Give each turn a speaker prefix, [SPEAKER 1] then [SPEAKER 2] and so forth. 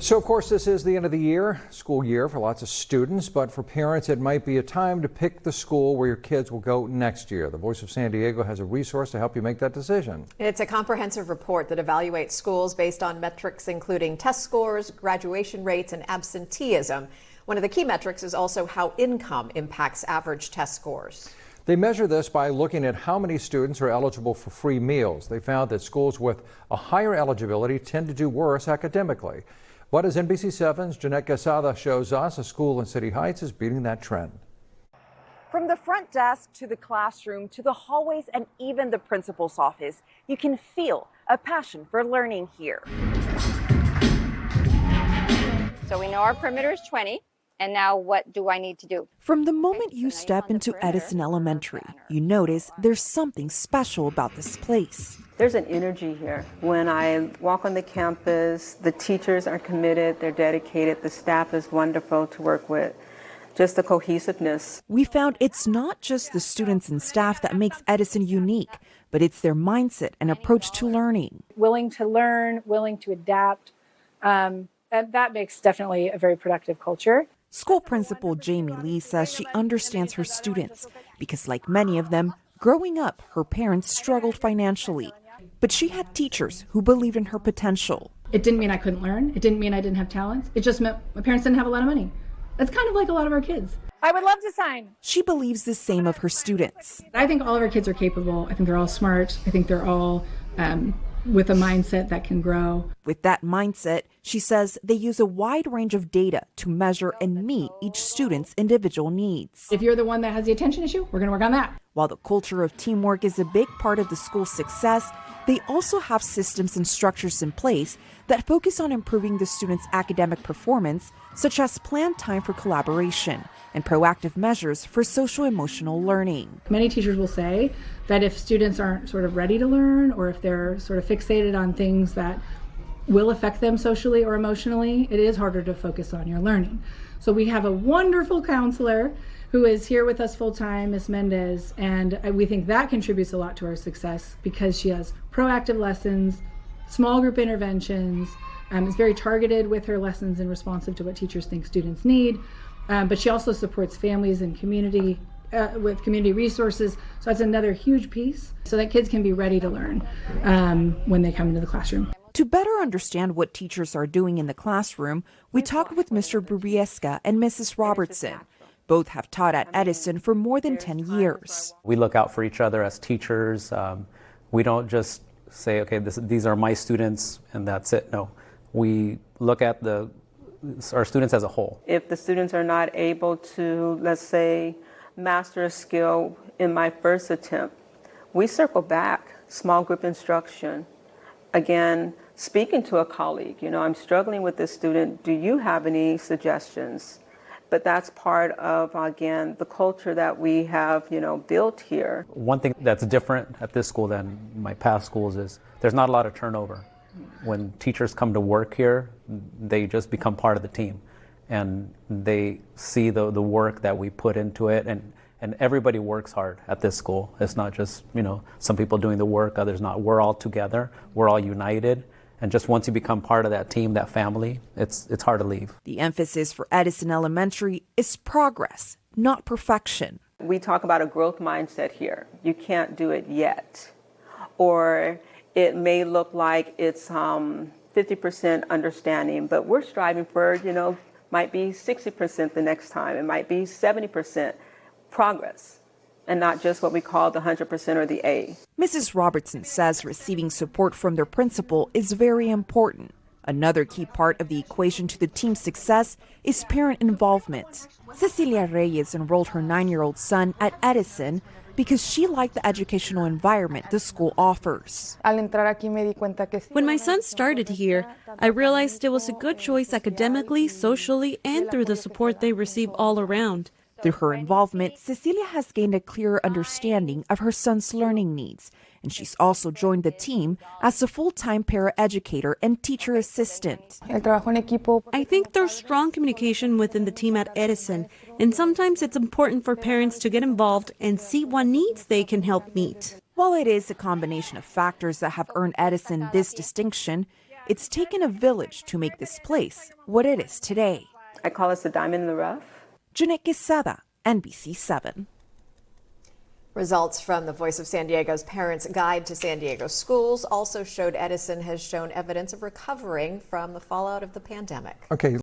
[SPEAKER 1] So, of course, this is the end of the year, school year for lots of students, but for parents, it might be a time to pick the school where your kids will go next year. The Voice of San Diego has a resource to help you make that decision.
[SPEAKER 2] It's a comprehensive report that evaluates schools based on metrics including test scores, graduation rates, and absenteeism. One of the key metrics is also how income impacts average test scores.
[SPEAKER 1] They measure this by looking at how many students are eligible for free meals. They found that schools with a higher eligibility tend to do worse academically. But as NBC7's Jeanette Quesada shows us, a school in City Heights is beating that trend.
[SPEAKER 3] From the front desk to the classroom to the hallways and even the principal's office, you can feel a passion for learning here.
[SPEAKER 4] So we know our perimeter is 20. And now what do I need to do?
[SPEAKER 3] From the moment you step into Edison Elementary, you notice there's something special about this place.
[SPEAKER 5] There's an energy here. When I walk on the campus, the teachers are committed, they're dedicated, the staff is wonderful to work with. Just the cohesiveness.
[SPEAKER 3] We found it's not just the students and staff that makes Edison unique, but it's their mindset and approach to learning.
[SPEAKER 6] Willing to learn, willing to adapt, and that makes definitely a very productive culture.
[SPEAKER 3] School principal Jamie Lee says she understands her students because, like many of them, growing up, her parents struggled financially. But she had teachers who believed in her potential.
[SPEAKER 6] It didn't mean I couldn't learn. It didn't mean I didn't have talents. It just meant my parents didn't have a lot of money. That's kind of like a lot of our kids. I would love to sign.
[SPEAKER 3] She believes the same of her students.
[SPEAKER 6] I think all of our kids are capable. I think they're all smart. I think they're all with a mindset that can grow.
[SPEAKER 3] With that mindset, she says they use a wide range of data to measure and meet each student's individual needs.
[SPEAKER 6] If you're the one that has the attention issue, we're going to work on that.
[SPEAKER 3] While the culture of teamwork is a big part of the school's success, they also have systems and structures in place that focus on improving the students' academic performance, such as planned time for collaboration and proactive measures for social-emotional learning.
[SPEAKER 6] Many teachers will say that if students aren't sort of ready to learn, or if they're sort of fixated on things that will affect them socially or emotionally, it is harder to focus on your learning. So we have a wonderful counselor who is here with us full-time, Ms. Mendez, and we think that contributes a lot to our success because she has proactive lessons, small group interventions, is very targeted with her lessons and responsive to what teachers think students need, but she also supports families and community with community resources. So that's another huge piece so that kids can be ready to learn when they come into the classroom.
[SPEAKER 3] To better understand what teachers are doing in the classroom, we talked with Mr. Burbiesca and Mrs. Robertson. Both have taught at Edison for more than 10 years.
[SPEAKER 7] We look out for each other as teachers. We don't just say, okay, these are my students and that's it. No, we look at our students as a whole.
[SPEAKER 5] If the students are not able to, let's say, master a skill in my first attempt, we circle back, small group instruction. Again, speaking to a colleague, I'm struggling with this student. Do you have any suggestions? But that's part of, again, the culture that we have, built here.
[SPEAKER 7] One thing that's different at this school than my past schools is there's not a lot of turnover. When teachers come to work here, they just become part of the team. And they see the work that we put into it. And everybody works hard at this school. It's not just, some people doing the work, others not. We're all together. We're all united. And just once you become part of that team, that family, it's hard to leave.
[SPEAKER 3] The emphasis for Edison Elementary is progress, not perfection.
[SPEAKER 5] We talk about a growth mindset here. You can't do it yet. Or it may look like it's 50% understanding, but we're striving for, might be 60% the next time. It might be 70% progress. And not just what we call the 100% or the A.
[SPEAKER 3] Mrs. Robertson says receiving support from their principal is very important. Another key part of the equation to the team's success is parent involvement. Cecilia Reyes enrolled her 9-year-old son at Edison because she liked the educational environment the school offers.
[SPEAKER 8] When my son started here, I realized it was a good choice academically, socially, and through the support they receive all around.
[SPEAKER 3] Through her involvement, Cecilia has gained a clearer understanding of her son's learning needs, and she's also joined the team as a full-time paraeducator and teacher assistant.
[SPEAKER 8] I think there's strong communication within the team at Edison, and sometimes it's important for parents to get involved and see what needs they can help meet.
[SPEAKER 3] While it is a combination of factors that have earned Edison this distinction, It's taken a village to make this place what it is today.
[SPEAKER 5] I call us the diamond in the rough.
[SPEAKER 3] Jeanette Quesada, NBC7.
[SPEAKER 2] Results from the Voice of San Diego's Parents Guide to San Diego Schools also showed Edison has shown evidence of recovering from the fallout of the pandemic.
[SPEAKER 1] Okay.